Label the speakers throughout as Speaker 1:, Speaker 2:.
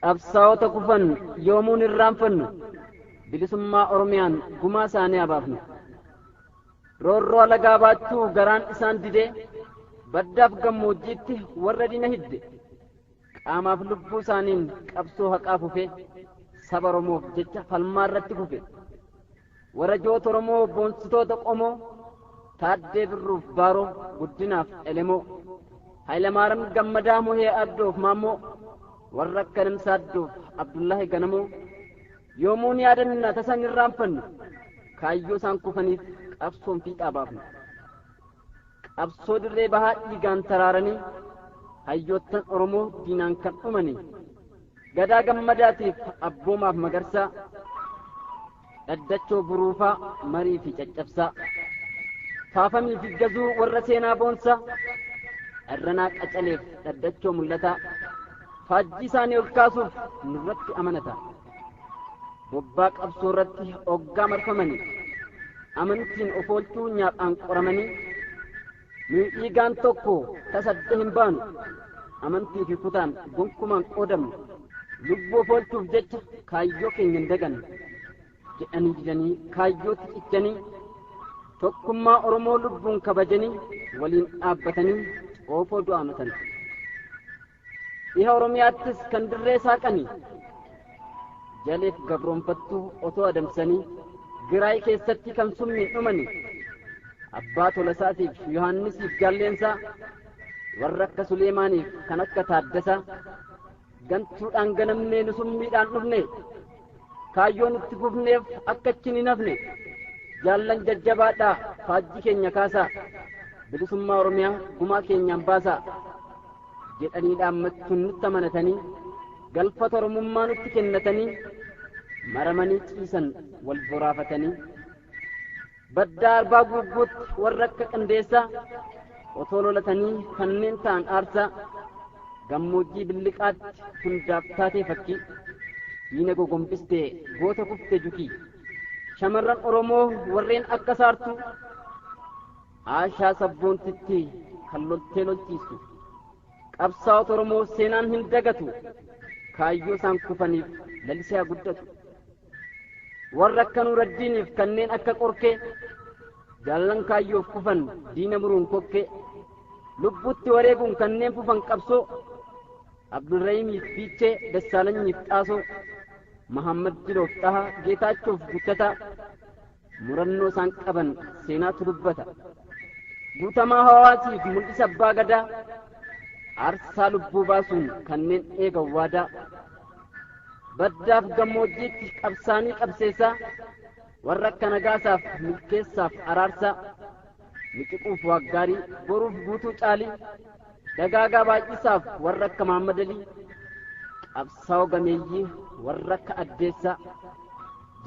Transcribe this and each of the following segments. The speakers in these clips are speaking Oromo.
Speaker 1: qabsaa'ota kufan yoomuun irraanfannu bilisummaa Oromiyaan gumaa isaanii abaafnu. Roorroo alagaa baachuu garaan isaan didee baddaaf gammoojjiitti warra dina hidde qaamaaf lubbuu isaaniin qabsoo haqaa fufe saba Oromoof jecha falmaa irratti kufe. Warra joota Oromoo boonsitoota qomoo Taaddee Birruuf Baaroo Guddinaaf Elemoo Hayilamaariyaam Gammadaa Mohee Addoof Maammoo warra akka Nimsaaddoof Abdullaahi Ganamoo yoomuun yaadanna tasan irraanfannu kaayyoo isaan kufaniif qabsoon fiixaa baafnu. Qabsoo dirree bahaa dhiigaan taraaranii hayyoottan Oromoo diinaan kan dhumanii Gadaa Gammadaatiif Abboomaaf Magarsaa Dhaddachoo Buruufaa Marii fi Caccabsaa Faafamii fi Gazuu warra seenaa boonsaa Irranaa Qacaleef Dhaddachoo Mul'ataa faajjii isaanii ol kaasuuf nurratti amanata. Bobbaa qabsoo irratti oggaa marfamanii amantiin of oolchuu nyaaphaan qoramanii nuyi dhiigaan tokko tasadde hin baanu amantii fi kutaan gonkumaan qoodamnu lubbuu of oolchuuf jecha kaayyoo keenya hin dagannu jedhanii didanii kaayyootti cichanii tokkummaa Oromoo lubbuun kabajanii waliin dhaabbatanii xoofoo du'aa matan. Dhiha Oromiyaattis kan dirree saaqanii jaleef gabroonfattuu otoo adamsanii Giraay keessatti kan summiin dhumanii Abbaa Tolasaatiif Yohaannisiif Jaalleensaa warra akka Suleemaaniif kan akka Taaddasaa gantuudhaan ganamnee nu summiidhaan dhufne kaayyoon itti fufneef akka achi hin hafne jaallan jajjabaadhaa faajjii keenya kaasaa bilisummaa Oromiyaa gumaa keenyaan baasaa jedhanii dhaammattuun nutti amanatanii galfata Oromummaa nutti kennatanii maramanii ciisan wal boraafatanii baddaa arbaa guuguutti warra akka Qindeessaa otoo lolatanii kanneen ta'an aarsaa gammoojjii billiqaatti hundaaf taatee fakkii diina gogombistee goota kufte jukii shamarran Oromoo warreen akka saartuu Aashaa sabboontitti kan loltee lolchiistu qabsaa'ota Oromoo seenaan hin dagatu kaayyoo isaan kufaniif lalisee guddatu. Warra akka Nuuraddiiniif kanneen akka Qorkee jaallan kaayyoof kufan diina muruun kokkee lubbutti wareeguun kanneen fufan qabsoo Abdurrahiimiif Fiichee Dassaalanyiif Xaasoo Mahammad Jiloof Xahaa Geetaachoof Guttataa murannoo isaan qaban seenaatu dubbata. Guutamaa Hawaasiif Mul'isa Abbaa Gadaa aarsaa lubbuu baasuun kanneen eegan waadaa baddaaf gammoojjiitti qabsaanii qabseessaa warra akka Nagaasaaf Milkeessaaf Araarsaa Miqiquuf Waaggaarii Boruuf Guutuu Caalii Dagaagaa Baay'isaaf warra akka Mahammad Alii qabsaa'oo gameeyyii warra akka Addeessaa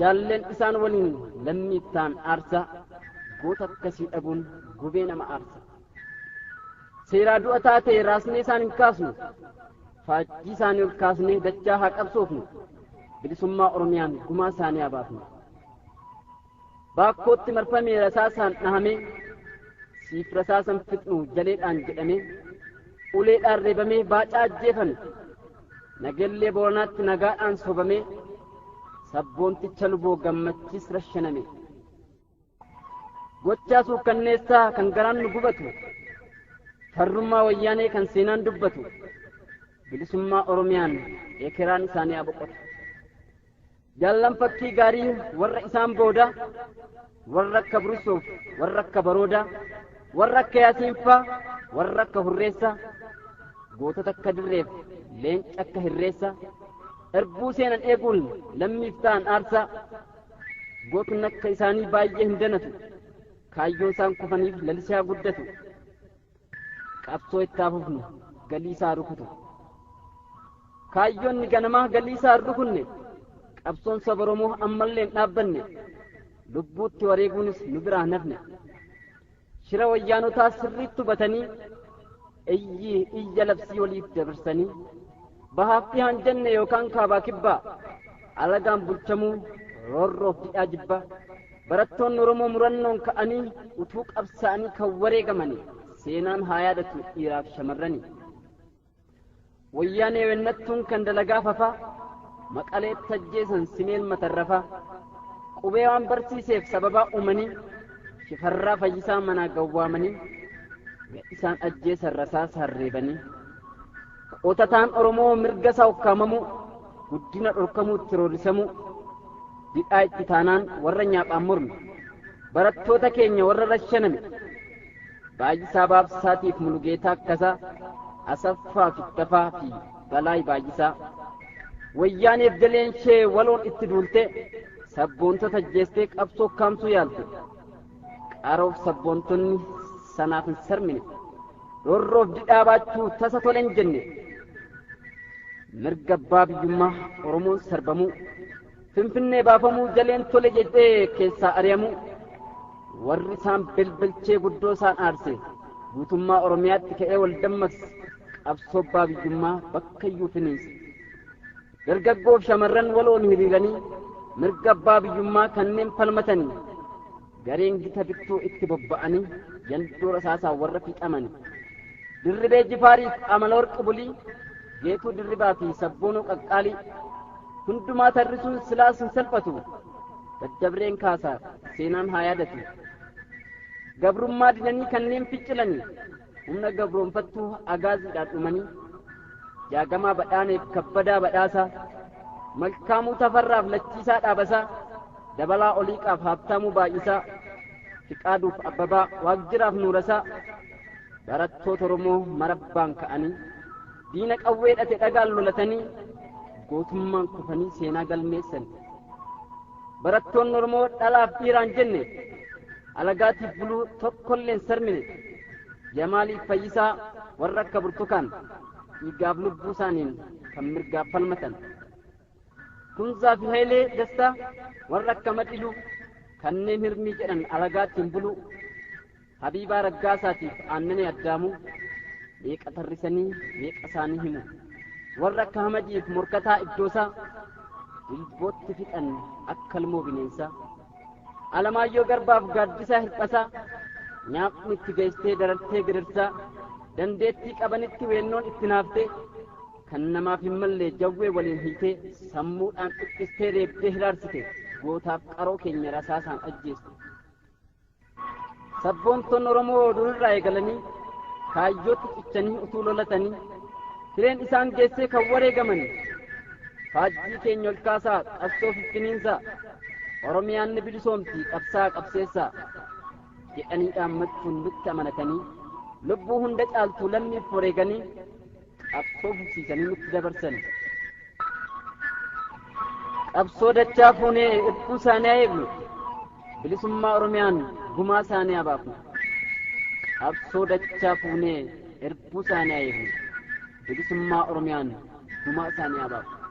Speaker 1: jaalleen isaan waliin lammiif ta'an aarsaa goota akkasii dhabuun gubee nama aarsa. Seeraa du'a taatee raasnee isaan hin kaasnu faajjii isaanii ol kaasnee dachaa haa qabsoofnu bilisummaa Oromiyaan gumaa isaanii abaafnu. Baakkootti marfamee rasaasaan dhahamee siif rasaasan fixnu jaleedhaan jedhamee uleedhaan reebamee baacaa ajjeefame nagellee Booranaatti nagaadhaan sobamee sabboonticha luboo gammachiis rashaname. Gochaa suukkanneessaa kan garaan nu gubatu farrummaa wayyaanee kan seenaan dubbatu bilisummaa Oromiyaan ekeraan isaanii aboqotu. Jaallan fakkii gaarii warra isaan booda warra akka Burisoof warra akka Baroodaa warra akka Yaasiinfaa warra akka Hurreessaa gootota akka Dirreef leenca akka Hirreessaa erbuu seenan eeguun lammiif ta'an aarsaa gootni akka isaanii baay'ee hin danatu kaayyoo isaan kufaniif lalisee guddatu. Qabsoo itti fufnu galii isaa rukutu kaayyoonni ganamaa galii isaa rukunne qabsoon saba Oromoo ammallee hin dhaabbanne lubbuutti wareeguunis nu biraa nafne shira wayyaanotaa sirriitti hubatanii iyya labsii waliif dabarsanii bahaaf dhihaan jenne yookaan kaabaa kibbaa alagaan bulchamuu roorroof didhaa jibbaa barattoonni Oromoo murannoon ka'anii utuu qabsaa'anii kan wareegamanii seenaan haa yaadatu dhiiraaf shamarranii. wayyaanee wennattuun kan dalagaa fafa maqalee tajjeesan simeel matarrafa qubee waan barsiiseef sababa uumanii shifarraa fayyisaa manaa gawwaamanii isaan ajjeesan rasaasa harreebanii qotataan Oromoo mirga isaa ukkaamamu guddina dhorkamuu tiroorisamu didhaa itti taanaan warra nyaaphaan morme barattoota keenya warra rashaname Baay'isaa Baabsaatiif Mulugeetaa Akkasaa Asaffaa Fittafaa fi Balaay Baay'isaa wayyaaneef galeen ishee waloon itti duulte sabboontota ajjeestee qabsoo kaamsuu yaalte qaroof sabboontonni sanaaf hin sarmine roorroof didhaa baachuu tasa tole hin jenne mirga abbaa biyyummaa Oromoon sarbamuu Finfinnee baafamuu jaleen tole jedhee keessaa ari'amuu warri isaan bilbilchee guddoo isaan aarse guutummaa Oromiyaatti ka'ee wal dammaqse qabsoo abbaa biyyummaa bakka iyyuu finiinse dargaggoof shamarran waloon hiriiranii mirga abbaa biyyummaa kanneen falmatanii gareen gita bittuu itti bobba'anii yandoo rasaasaa warra fixamanii Dirribee Jifaariif Amalaworqi Bulii Geetuu Dirribaa fi Sabboonoo Qaqqaalii hundumaa tarrisuun silaas hin salphatu daddabreen kaasaa seenaan haa yaadatu gabrummaa didanii kanneen ficcilanii humna gabroonfattuu agaaziidhaan dhumanii jaagamaa badhaaneef kabbadaa badhaasaa malkaamuu tafarraaf lachiisaa dhaabasaa dabalaa oliiqaaf haabtaamuu baay'isaa fiqaaduuf abbabaa waajjiraaf nuurasaa barattoota Oromoo marabbaan ka'anii diina qawwee dhate dhagaan lolatanii gootummaan kufanii seenaa galmeessan barattoonni Oromoo dhalaaf dhiiraan jenne alagaatiif buluu tokkolleen sarmine Jamaaliif Fayyisaa warra akka Burtukaan dhiigaaf lubbuu isaaniin kan mirgaaf falmatan Kunzaa fi Hayilee Dastaa warra akka Madhiluu kanneen hirmii jedhan alagaattiin buluu Habiibaa Raggaasaatiif Aannanee Addaamuu meeqa tarrisanii meeqa isaanii himu warra akka Hamajiif Morkataa Iddoosaa dilbootti fixan akka ilmoo bineensaa Alamaayyoo Garbaaf Gaaddisaa Hirphasaa nyaapni itti geessitee darartee gidirsaa dandeettii qabanitti weennoon itti naaftee kan namaaf hin mallee jawwee waliin hiitee sammuudhaan xiqqistee reebdee hiraarsite gootaaf qaroo keenya rasaasaan ajjeeste sabboontoonni Oromoo durirraa eegalanii kaayyootti cichanii utuu lolatanii hireen isaan geessee kan wareegamanii faajjii keenya ol kaasaa qabsoo fiffiniinsaa Oromiyaan ni bilisoomti qabsaa qabseessaa jedhanii dhaammachuun nutti amanatanii lubbuu hunda caaltuu lammiif wareeganii qabsoo fufsiisanii nutti dabarsan qabsoo dachaa fuunee irbuu isaanii haa eegnu bilisummaa Oromiyaan gumaa isaanii haa baafnu qabsoo dachaa fuunee irbuu isaanii haa eegnu bilisummaa Oromiyaan gumaa isaanii haa baafnu